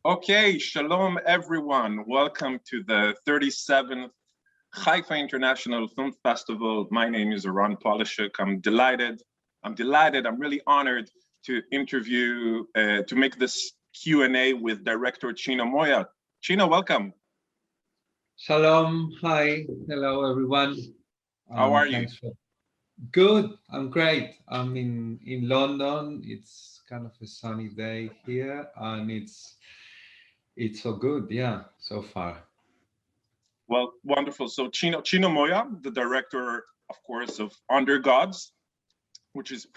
Okay, shalom everyone. Welcome to the 37th Haifa International Film Festival. My name is Aran Polyshuk. I'm delighted, I'm really honored to interview, to make this Q&A with director צי'נו מויה. צי'נו, welcome. Shalom, hi, hello everyone. How are you? Good, I'm great. I'm in London. It's kind of a sunny day here and it's so good, yeah, so far. Well, wonderful. So צי'נו מויה, the director, of course, of Undergods, which is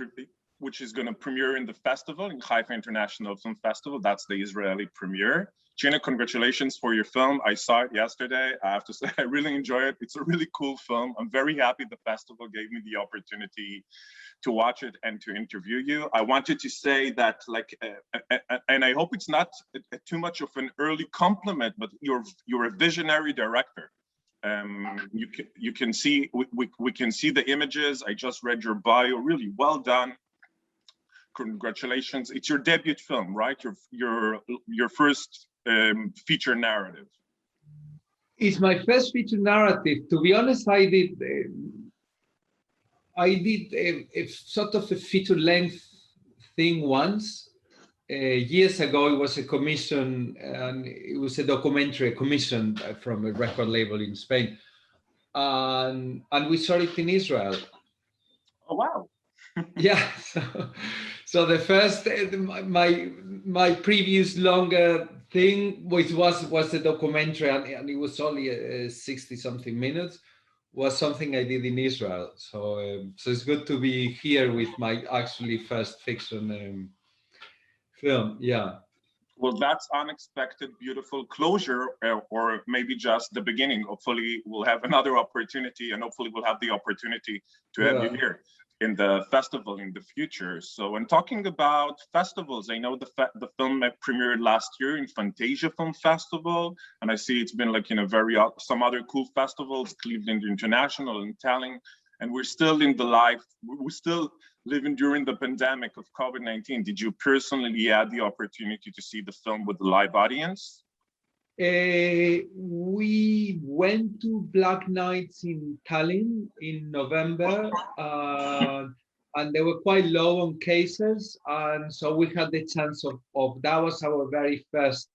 going to premiere in the festival, in Haifa International Film Festival. That's the Israeli premiere. צי'נו, congratulations for your film. I saw it yesterday. I have to say, I really enjoy it. It's a really cool film. I'm very happy the festival gave me the opportunity to watch it and to interview you. I wanted to say that, like, and I hope it's not too much of an early compliment, but you're a visionary director. You can see, we can see the images. I just read your bio, really well done. Congratulations. It's your debut film, right? Your first feature narrative. It's my first feature narrative. To be honest, I did a sort of a feature length thing once. Years ago, it was a commission, and it was a documentary commission from a record label in Spain. And we saw it in Israel. Oh, wow. Yeah, so the first, my previous longer thing, which was a documentary, and it was only 60 something minutes, was something I did in Israel. So it's good to be here with my actually first fiction film. Yeah. Well, that's unexpected, beautiful closure, or maybe just the beginning. Hopefully we'll have another opportunity, and hopefully we'll have the opportunity to have you here in the festival in the future. So when talking about festivals, I know the film premiered last year in Fantasia Film Festival, and I see it's been like, you know, some other cool festivals, Cleveland International and Tallinn, and we're still we're still living during the pandemic of COVID-19. Did you personally had the opportunity to see the film with a live audience? We went to Black Nights in Tallinn in November, and they were quite low on cases, and so we had the chance of that was our very first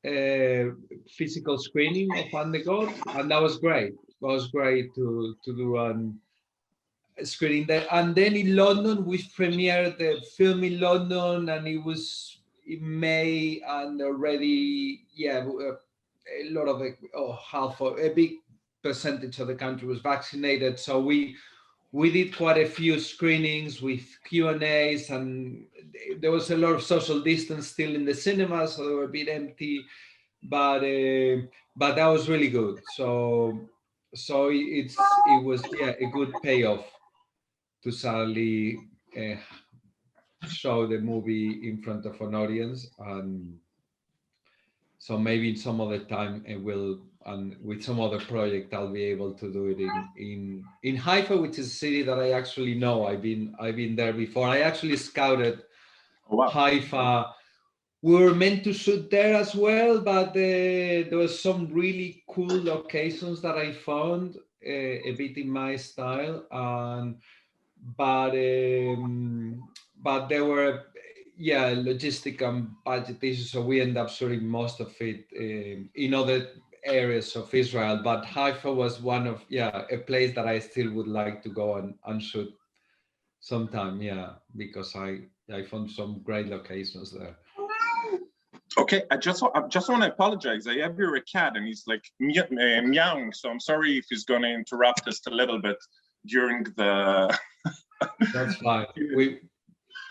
physical screening of Undergods, and that was great. It was great to do a screening there. And then in London, we premiered the film in London, and it was in May, and already, yeah, a lot of a big percentage of the country was vaccinated. So we did quite a few screenings with Q&As, and there was a lot of social distance still in the cinema, so they were a bit empty, but that was really good. So it was a good payoff to suddenly show the movie in front of an audience, and so maybe some other time and with some other project I'll be able to do it in Haifa, which is a city that I actually know. I've been there before. I actually scouted Haifa. We were meant to shoot there as well, but there was some really cool locations that I found a bit in my style, but there were logistic and budget issues, so we ended up shooting most of it in other areas of Israel. But Haifa was one of a place that I still would like to go and shoot sometime, because I found some great locations there. Okay, I just want to apologize. I have here a cat, and he's like meowing, so I'm sorry if he's going to interrupt us a little bit during the. That's fine.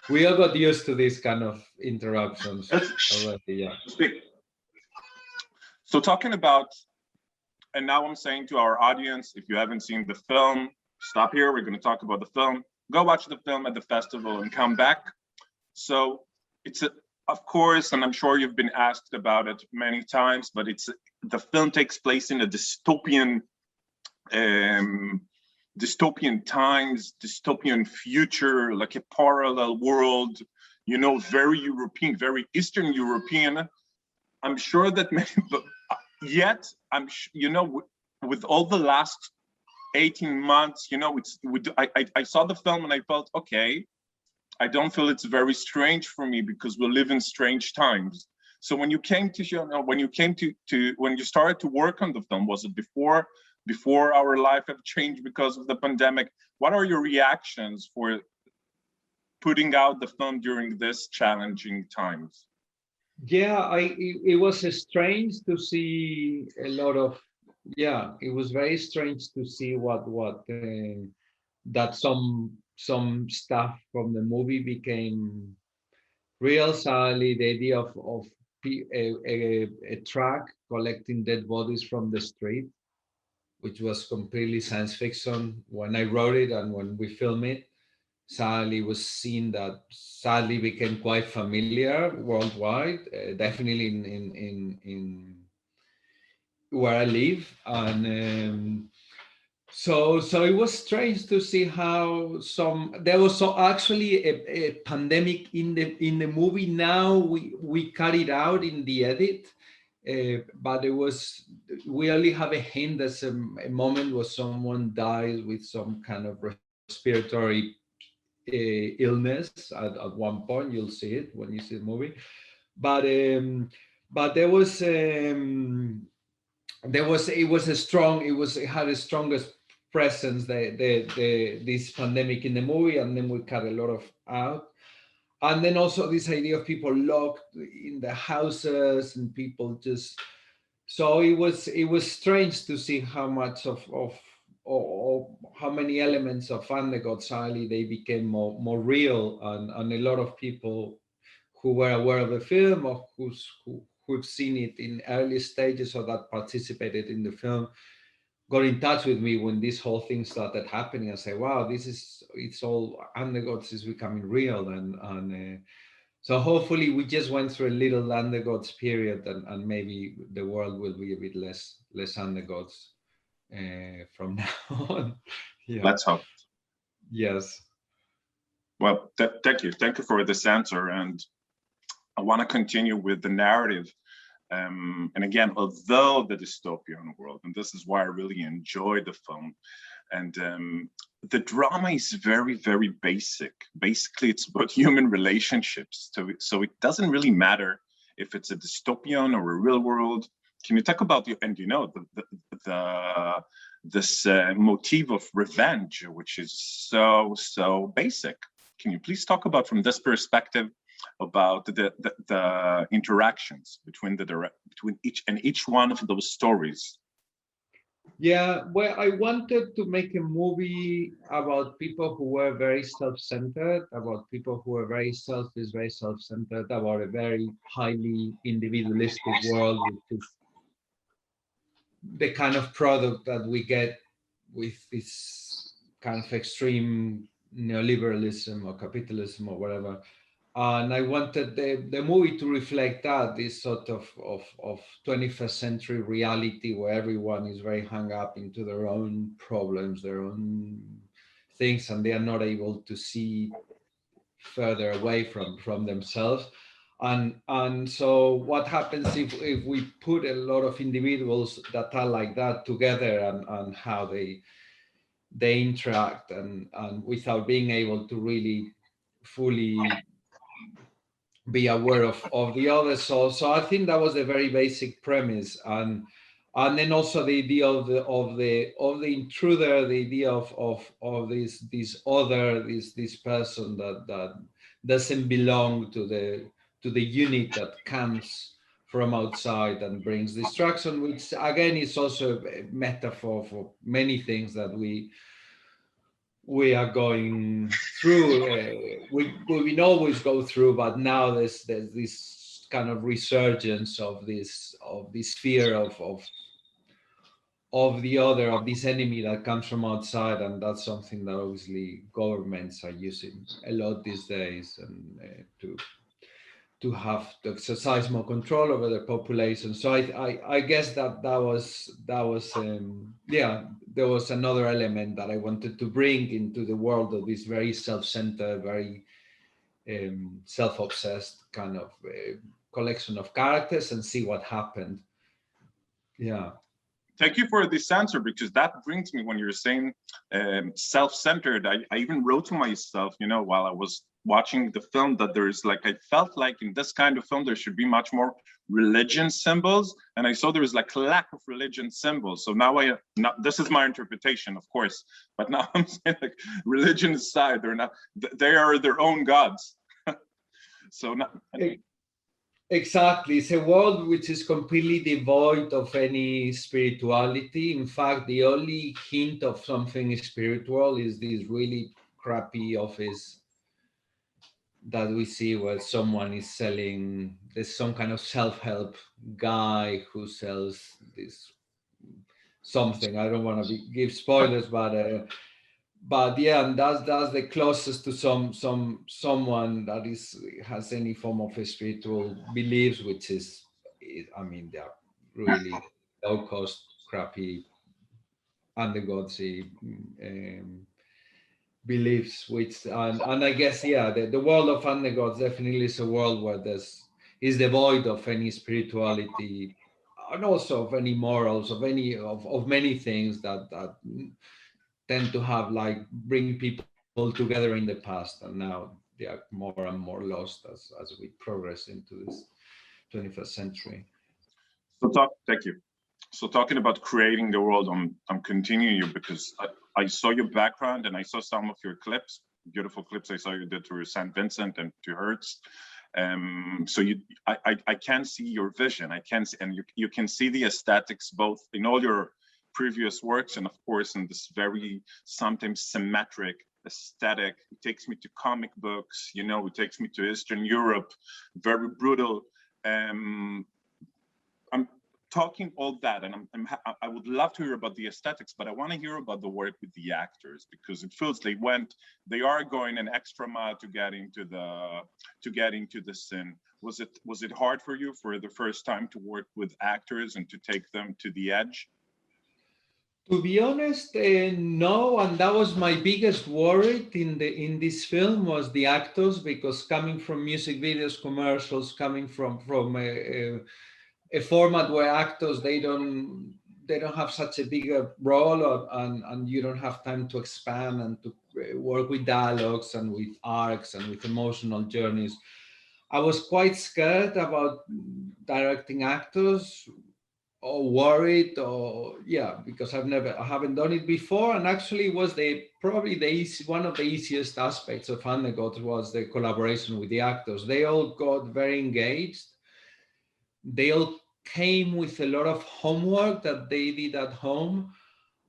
We all got used to these kind of interruptions already. Yeah. So talking about, and now I'm saying to our audience, if you haven't seen the film, stop here. We're going to talk about the film. Go watch the film at the festival and come back. So it's of course, and I'm sure you've been asked about it many times, but the film takes place in a dystopian times, dystopian future, like a parallel world, you know, very European, very Eastern European. I'm sure that many, but yet you know, with all the last 18 months, you know, I saw the film and I felt, okay, I don't feel it's very strange for me because we live in strange times. So when you came to, you know, when you started to work on the film, was it before our life have changed because of the pandemic? What are your reactions for putting out the film during this challenging times? Yeah, it was strange to see a lot of, yeah, it was very strange to see that some stuff from the movie became real. Sadly, the idea of a truck collecting dead bodies from the street, which was completely science fiction when I wrote it and when we filmed it. Sadly, was seen that sadly became quite familiar worldwide, definitely in where I live, and so it was strange to see how there was actually a pandemic in the movie. Now we cut it out in the edit, but we only have a hint. There's a moment where someone dies with some kind of respiratory illness. At one point, you'll see it when you see the movie, but it had a strongest presence, this pandemic in the movie, and then we cut a lot of out. And then also this idea of people locked in the houses and people just, so it was strange to see how much of how many elements of Undergods suddenly they became more real, and a lot of people who were aware of the film or who've seen it in early stages or that participated in the film got in touch with me when this whole thing started happening. I say, wow, it's all Undergods is becoming real, and so hopefully we just went through a little Undergods period, and maybe the world will be a bit less Undergods from now on. Yeah. Let's hope. Yes. Well, thank you for this answer, and I want to continue with the narrative. And again, although the dystopian world, and this is why I really enjoyed the film, and the drama is very, very basic. Basically, it's about human relationships. So it doesn't really matter if it's a dystopian or a real world. Can you talk about this motif of revenge, which is so basic? Can you please talk about, from this perspective, about the interactions between each one of those stories? Yeah, well, I wanted to make a movie about people who were very self-centered, about people who were very selfish, very self-centered, about a very highly individualistic world, which is the kind of product that we get with this kind of extreme neoliberalism or capitalism or whatever. And I wanted the movie to reflect that, this sort of 21st century reality where everyone is very hung up into their own problems, their own things, and they are not able to see further away from themselves. And so what happens if we put a lot of individuals that are like that together, and how they interact, and without being able to really fully be aware of the others. So I think that was a very basic premise, and then also the idea of the intruder, the idea of this other, this person that doesn't belong to the unit that comes from outside and brings destruction, which again is also a metaphor for many things that we are going through. We always go through, but now there's this kind of resurgence of this fear of the other, of this enemy that comes from outside, and that's something that obviously governments are using a lot these days, and to have to exercise more control over the population. So I guess that was there was another element that I wanted to bring into the world of this very self-centered, very self-obsessed kind of collection of characters and see what happened. Yeah. Thank you for this answer, because that brings me, when you're saying self-centered, I even wrote to myself, you know, while I was watching the film, that there's like, I felt like in this kind of film, there should be much more religion symbols. And I saw there was like a lack of religion symbols. So now this is my interpretation, of course, but now I'm saying, like, religion aside, they are their own gods. So now. Exactly. It's a world which is completely devoid of any spirituality. In fact, the only hint of something spiritual is this really crappy office that we see where someone is selling, there's some kind of self-help guy who sells this something. I don't want to give spoilers, but yeah, and that's the closest to someone that has any form of a spiritual beliefs, which is, I mean, they're really low cost, crappy, undergodsy beliefs. Which and I guess, yeah, the world of Undergods definitely is a world where is devoid of any spirituality, and also of any morals, of many things that tend to have, like, bring people together in the past, and now they are more and more lost as we progress into this 21st century. Thank you. So talking about creating the world, I'm continuing you, because I saw your background and I saw some of your clips, beautiful clips I saw you did to St. Vincent and to Hertz. So I can see your vision. I can see, and you can see the aesthetics both in all your previous works, and of course in this very sometimes symmetric aesthetic. It takes me to comic books, you know, it takes me to Eastern Europe, very brutal. I'm talking all that, and I would love to hear about the aesthetics, but I want to hear about the work with the actors, because it feels they are going an extra mile to get into the scene. Was it hard for you for the first time to work with actors and to take them to the edge? To be honest, no, and that was my biggest worry in this film, was the actors, because coming from music videos, commercials, coming from a format where actors they don't have such a bigger role, and you don't have time to expand and to work with dialogues and with arcs and with emotional journeys. I was quite scared about directing actors, or worried, or because I haven't done it before. And actually was probably one of the easiest aspects of Undergods was the collaboration with the actors. They all got very engaged. They all came with a lot of homework that they did at home,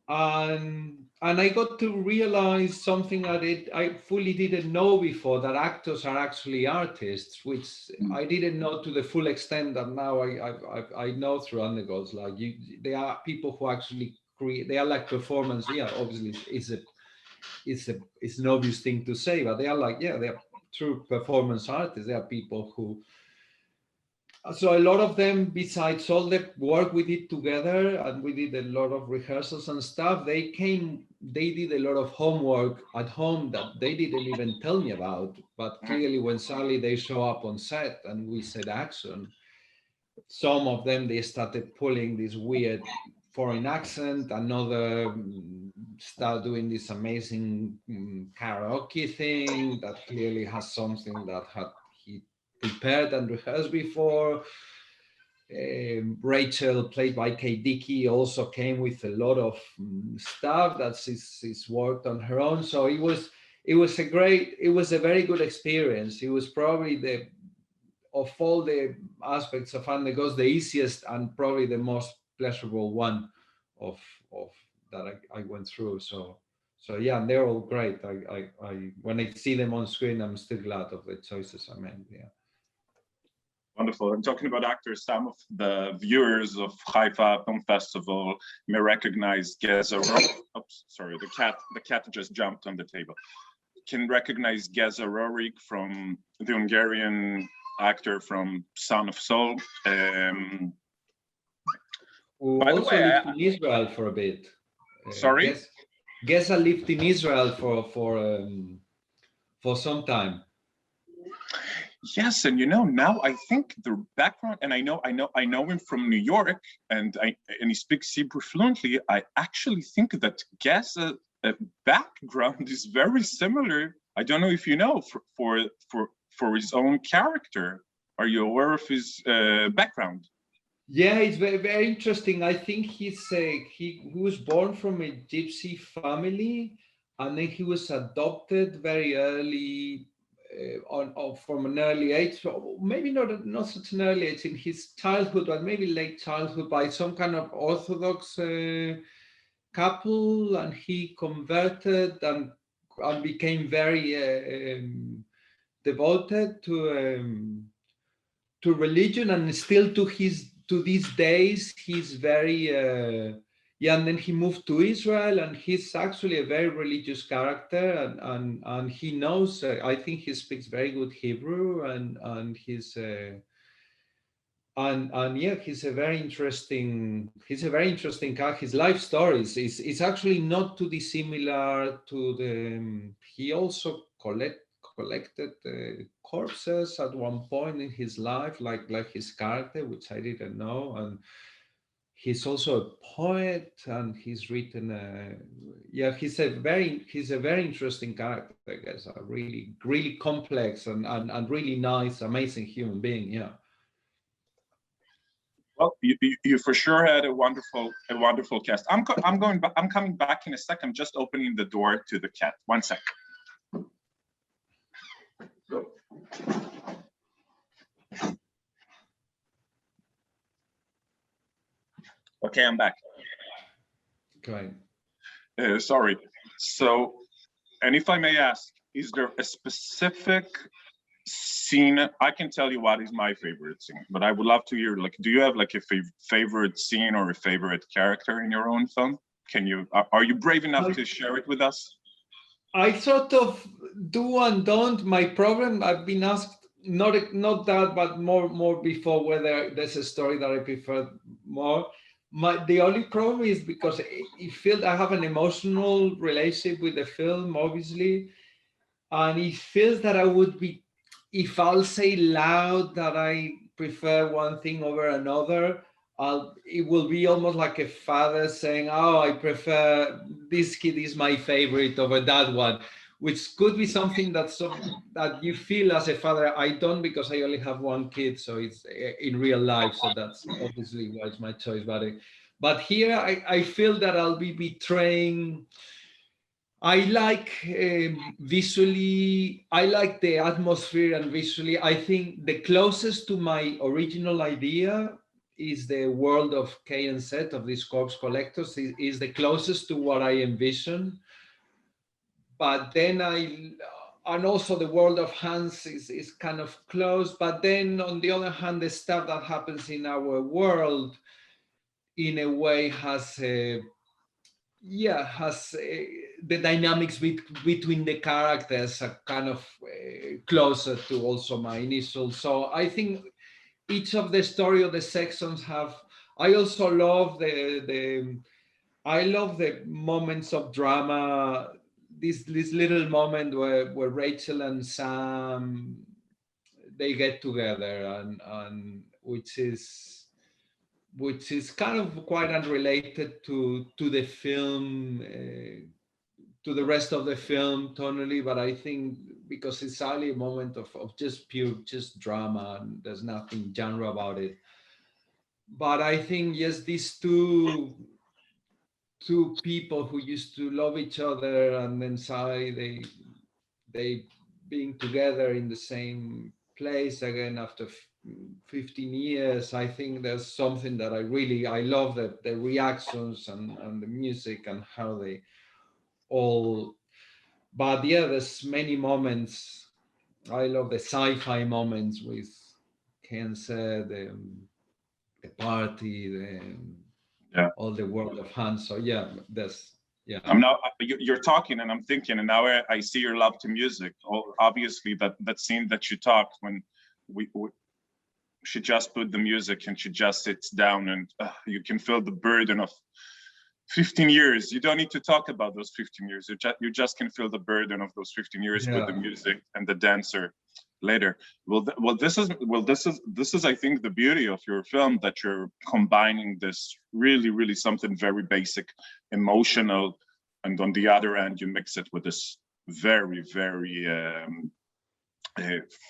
and I got to realize something that I fully didn't know before, that actors are actually artists, which I didn't know to the full extent that now I know through Undergods. Like, they are people who actually create. They are like performance. Yeah, obviously it's an obvious thing to say, but they are like, they are true performance artists. They are people who. So a lot of them, besides all the work we did together, and we did a lot of rehearsals and stuff, they did a lot of homework at home that they didn't even tell me about. But clearly when suddenly they show up on set and we said action, some of them, they started pulling this weird foreign accent, another start doing this amazing karaoke thing that clearly has something that he prepared and rehearsed before. Rachel, played by Kate Dickey, also came with a lot of stuff that she's worked on her own. So it was a very good experience. It was probably of all the aspects of Undergods, the easiest and probably the most pleasurable one of that I went through. So yeah, and they're all great. I when I see them on screen, I'm still glad of the choices I made. Yeah. Wonderful. And talking about actors, some of the viewers of Haifa Film Festival may recognize Geza. Oops, sorry, the cat just jumped on the table. Can recognize Geza Rorik from the Hungarian actor from Son of Soul. Who also lived in Israel for a bit. Sorry? Geza lived in Israel for some time. Yes, and now I think the background, and I know him from New York, and he speaks Hebrew fluently. I actually think that Gaz's background is very similar. I don't know if you know, for his own character. Are you aware of his background? Yeah, it's very, very interesting. I think he was born from a gypsy family, and then he was adopted very early, from an early age, maybe not such an early age in his childhood, but maybe late childhood, by some kind of Orthodox couple, and he converted and became very devoted to religion, and still to these days he's very and then he moved to Israel, and he's actually a very religious character, and he knows, I think he speaks very good Hebrew, and he's and yeah, he's a very interesting character. His life stories is actually not too dissimilar to the he also collected corpses at one point in his life, like his character, which I didn't know. And he's also a poet, and he's written he's a very interesting character, I guess. A really complex and really nice, amazing human being. Yeah. Well, you for sure had a wonderful cast. I'm coming back in a second. I'm just opening the door to the cat. 1 sec. Okay, I'm back. Great. Sorry. So, and if I may ask, is there a specific scene? I can tell you what is my favorite scene, but I would love to hear, like, do you have like a favorite scene or a favorite character in your own film? Are you brave enough to share it with us? I sort of do and don't. My problem, I've been asked, not that, but more before, whether there's a story that I prefer more. The only problem is because it feels I have an emotional relationship with the film, obviously, and it feels that I would be, if I'll say loud that I prefer one thing over another, it will be almost like a father saying, "Oh, I prefer this kid is my favorite over that one," which could be something that you feel as a father. I don't, because I only have one kid, so it's in real life. So that's obviously why it's my choice. But here I feel that I'll be betraying. I like visually, I like the atmosphere, and visually, I think the closest to my original idea is the world of K and Z, of these corpse collectors, is the closest to what I envision. But then and also the world of Hans is kind of close. But then on the other hand, the stuff that happens in our world in a way has the dynamics between the characters are kind of closer to also my initial. So I think each of the story of the sections have. I also love the moments of drama. This little moment where Rachel and Sam, they get together, and which is kind of quite unrelated to the film, to the rest of the film tonally, but I think because it's only a moment of just drama, and there's nothing genre about it. But I think, yes, these two people who used to love each other, and then suddenly they being together in the same place again after 15 years. I think there's something that I love, that the reactions and the music and how they all. But yeah, there's many moments. I love the sci-fi moments with Kense, the party, all the world of Hans. So yeah, yeah. I'm now, you're talking and I'm thinking, and now I see your love to music. Obviously, that scene that you talked when she just put the music and she just sits down, and you can feel the burden of 15 years. You don't need to talk about those 15 years. You just can feel the burden of those 15 years with the music and the dancer. later. This is I think the beauty of your film, that you're combining this really something very basic, emotional, and on the other end you mix it with this very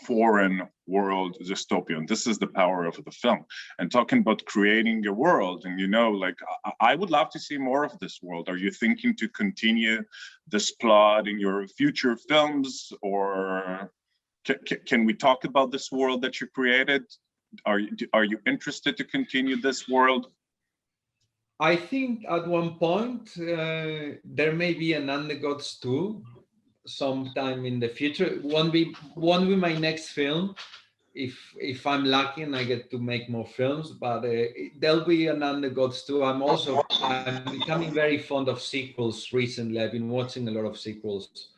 foreign world dystopian. This is the power of the film. And talking about creating a world, and like I would love to see more of this world. Are you thinking to continue this plot in your future films, or can we talk about this world that you created? Are you interested to continue this world? I think at one point there may be an Undergods 2 sometime in the future. Won't be my next film, if I'm lucky and I get to make more films, but there'll be an Undergods 2. I'm becoming very fond of sequels recently. I've been watching a lot of sequels,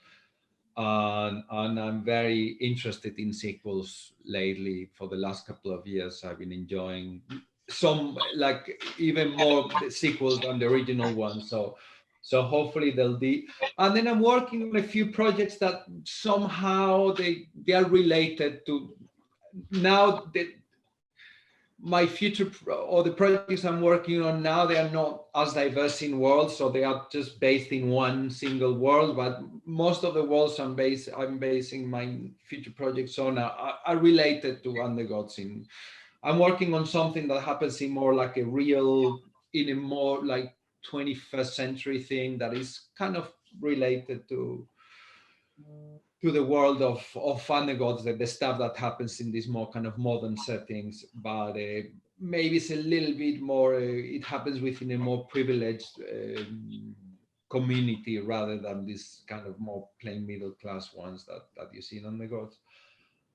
and I'm very interested in sequels lately. For the last couple of years, I've been enjoying some, like, even more sequels than the original one. So hopefully they'll be. And then I'm working on a few projects that somehow they are related to now. My future, or the projects I'm working on now, they are not as diverse in worlds, so they are just based in one single world. But most of the worlds I'm basing my future projects on are related to Undergods. I'm working on something that happens in more like in a more like 21st century thing that is kind of related to the world of Undergods, the stuff that happens in these more kind of modern settings, but maybe it's a little bit more, it happens within a more privileged community rather than this kind of more plain middle class ones that you see in Undergods.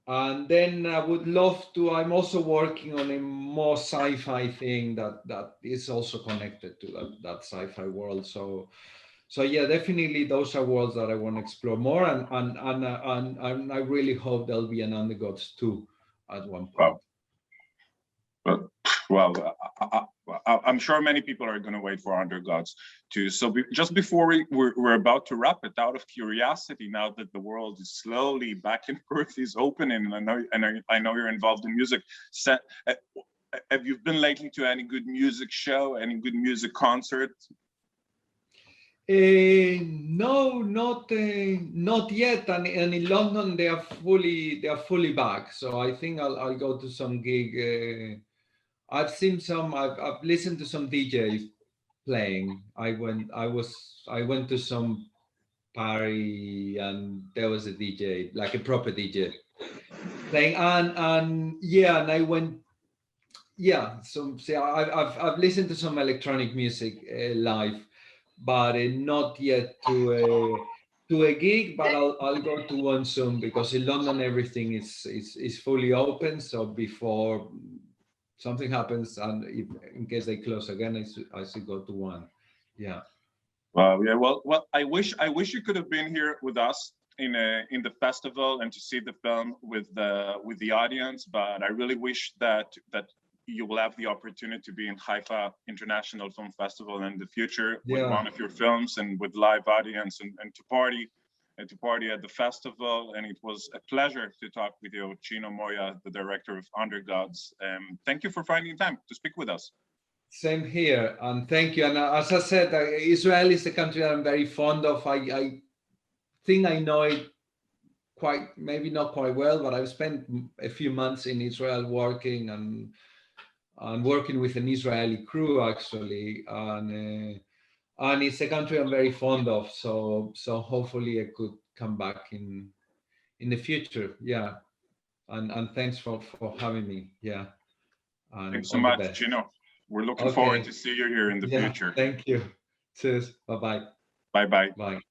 And then I would love to, I'm also working on a more sci-fi thing that is also connected to that sci-fi world. So yeah, definitely those are worlds that I want to explore more, and I really hope there'll be an Undergods 2 at one point. Well, I'm sure many people are going to wait for Undergods too. So just before we're about to wrap it, out of curiosity, now that the world is slowly back and forth is opening, and I know you're involved in music. Have you been lately to any good music show, any good music concert? No, not yet. And in London they are fully back. So I think I'll go to some gig. I've seen some. I've listened to some DJs playing. I went to some party, and there was a DJ, like a proper DJ, playing. And I went. Yeah, so I've listened to some electronic music live, but not yet to a gig. But I'll go to one soon, because in London everything is fully open. So before something happens, and in case they close again, I should go to one. Yeah. Yeah. Well, I wish you could have been here with us in the festival and to see the film with the audience. But I really wish that you will have the opportunity to be in Haifa International Film Festival in the future with one of your films and with live audience, and to party at the festival. And it was a pleasure to talk with you, Ți'nu Moya, the director of Undergods. Thank you for finding time to speak with us. Same here, and thank you. And as I said, Israel is a country that I'm very fond of. I think I know it maybe not quite well, but I've spent a few months in Israel working and working with an Israeli crew, actually, and it's a country I'm very fond of. So hopefully I could come back in the future. Yeah, and thanks for having me. Yeah, and thanks so much, Ți'nu. We're looking forward to see you here in the future. Thank you. Cheers. Bye-bye. Bye-bye. Bye.